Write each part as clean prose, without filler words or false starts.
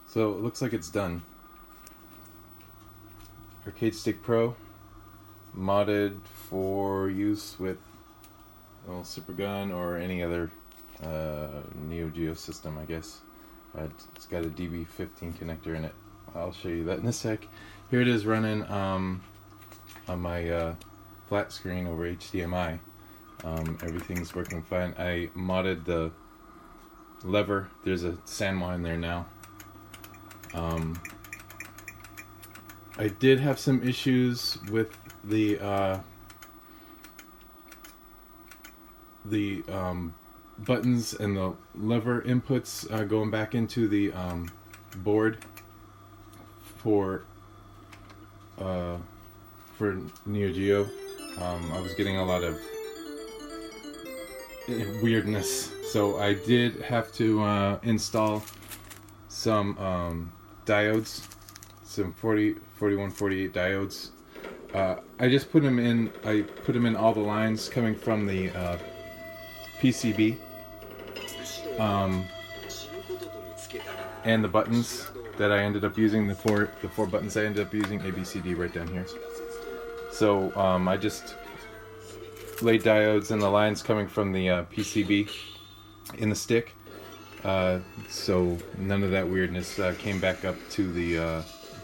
So it looks like it's done. Arcade Stick Pro, modded for use with Supergun or any other Neo Geo system, I guess. It's got a DB15 connector in it. I'll show you that in a sec. Here it is running on my flat screen over HDMI. Everything's working fine. I modded the lever. There's a Sanwa in there now. I did have some issues with the buttons and the lever inputs going back into the board for Neo Geo. I was getting a lot of weirdness, so I did have to install some diodes, some 4148 diodes. I just put them in. I put them in all the lines coming from the PCB, and the buttons that I ended up using, the four buttons I ended up using, A, B, C, D, right down here. So I just laid diodes in the lines coming from the PCB in the stick, so none of that weirdness came back up to the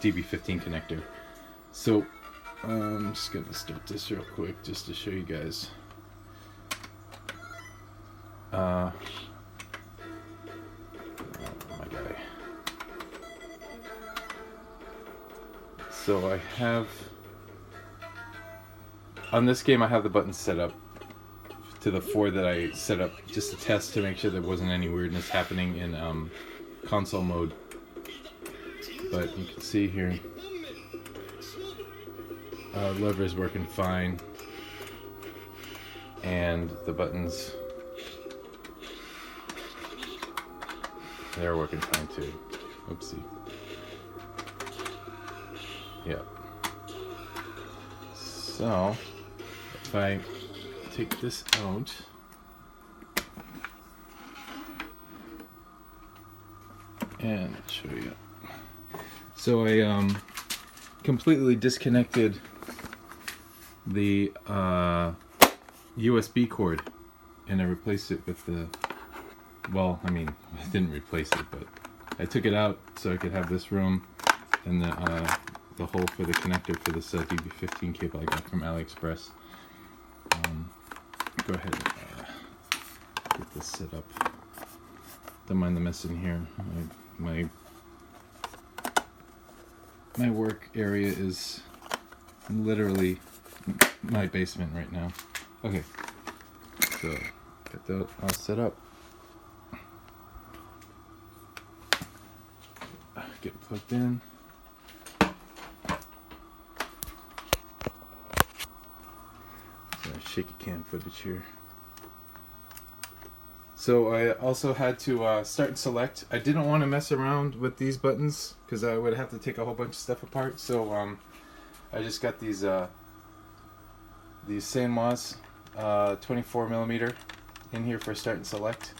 DB15 connector. So I'm just gonna start this real quick just to show you guys. Oh my guy. So I have, on this game I have the buttons set up to the 4 that I set up just to test to make sure there wasn't any weirdness happening in console mode. But you can see here, lever is working fine, and the buttons, they're working fine too. Oopsie. Yeah. So if I take this out, and I'll show you. So I completely disconnected the USB cord, and I replaced it with the, well, I mean, I didn't replace it, but I took it out so I could have this room and the hole for the connector for this DB15 cable I got from AliExpress. Go ahead and get this set up. Don't mind the mess in here. My work area is literally my basement right now. Okay, so get that all set up. Get it plugged in. Shaky cam footage here. So I also had to start and select. I didn't want to mess around with these buttons because I would have to take a whole bunch of stuff apart. So I just got these Sanwas 24mm in here for start and select.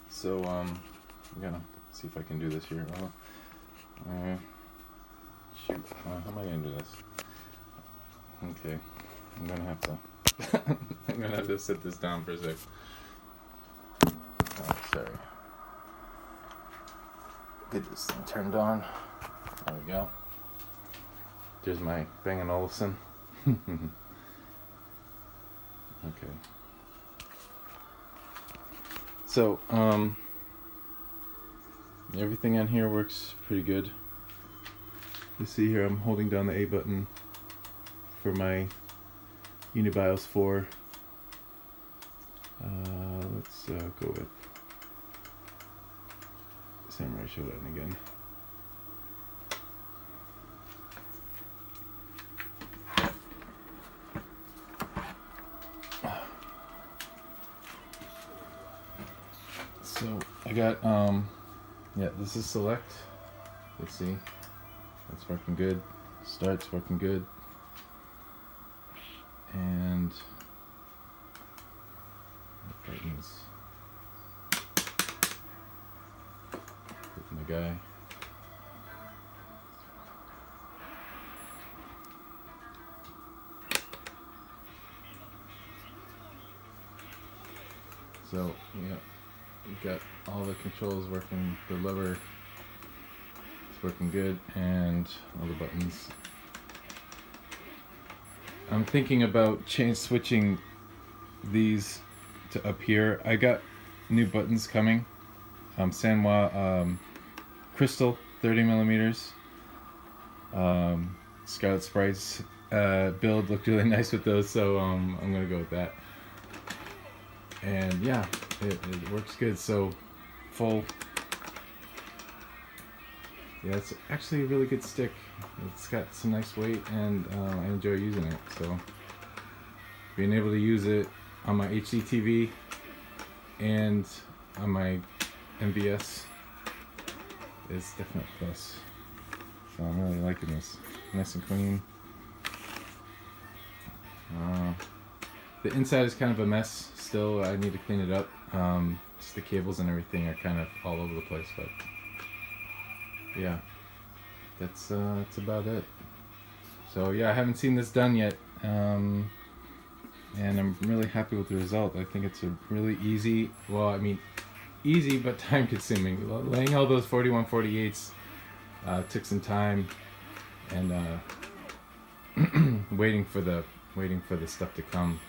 So I'm gonna see if I can do this here. Shoot, how am I gonna do this? Okay. I'm gonna have to I'm gonna have to sit this down for a sec. Oh, sorry. Get this thing turned on. There we go. There's my Bang & Olufsen. Okay. So, everything on here works pretty good. You see here I'm holding down the A button for my Unibios 4. Let's go with Samurai Shodown again. So I got yeah, this is select. Let's see, that's working good. Start's working good. And buttons. Put my guy. So yeah, we've got all the controls working, the lever is working good, and all the buttons. I'm thinking about switching these to up here. I got new buttons coming. Sanwa crystal 30 millimeters. Scarlet Sprites build looked really nice with those, so I'm gonna go with that. And yeah, it works good. So full. Yeah, it's actually a really good stick. It's got some nice weight, and I enjoy using it. So being able to use it on my HD TV and on my MVS is definitely a plus. So I'm really liking this. Nice and clean. The inside is kind of a mess still. I need to clean it up. Just the cables and everything are kind of all over the place, but yeah, that's about it. So yeah, I haven't seen this done yet, and I'm really happy with the result. I think it's a really easy, well, I mean, easy but time-consuming. Laying all those 4148s took some time, and waiting for the stuff to come.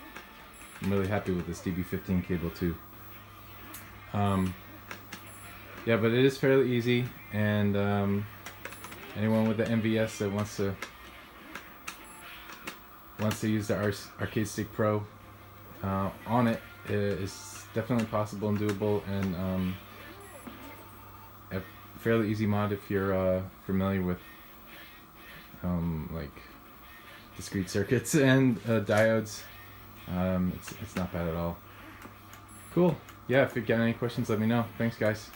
I'm really happy with this DB15 cable too. Yeah, but it is fairly easy, and anyone with the MVS that wants to use the Arcade Stick Pro on it is definitely possible and doable, and a fairly easy mod if you're familiar with like discrete circuits and diodes. It's not bad at all. Cool. Yeah, if you got any questions, let me know. Thanks, guys.